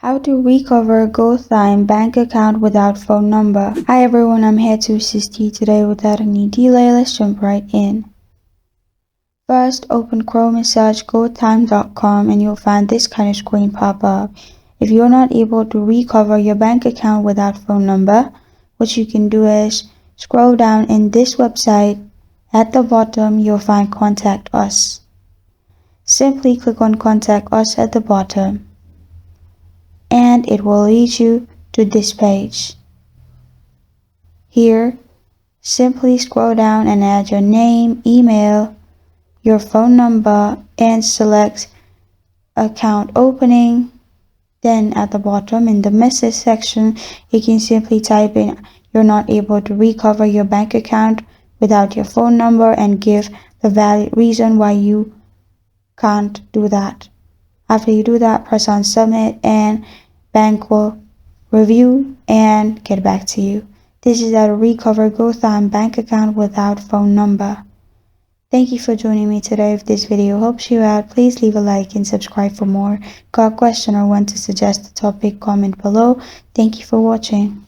How to recover GoTyme Bank account without phone number. Hi everyone, I'm here to assist you today without any delay. Let's jump right in. First, open Chrome and search GoTyme.com and you'll find this kind of screen pop up. If you're not able to recover your bank account without phone number, what you can do is scroll down in this website. At the bottom, you'll find Contact Us. Simply click on Contact Us at the bottom, and it will lead you to this page. Here, simply scroll down and add your name, email, your phone number, and select account opening. Then at the bottom in the message section, you can simply type in you're not able to recover your bank account without your phone number and give the valid reason why you can't do that. After you do that, press on submit and bank will review and get back to you. This is how to recover GoTyme bank account without phone number. Thank you for joining me today. If this video helps you out, please leave a like and subscribe for more. Got a question or want to suggest a topic, comment below. Thank you for watching.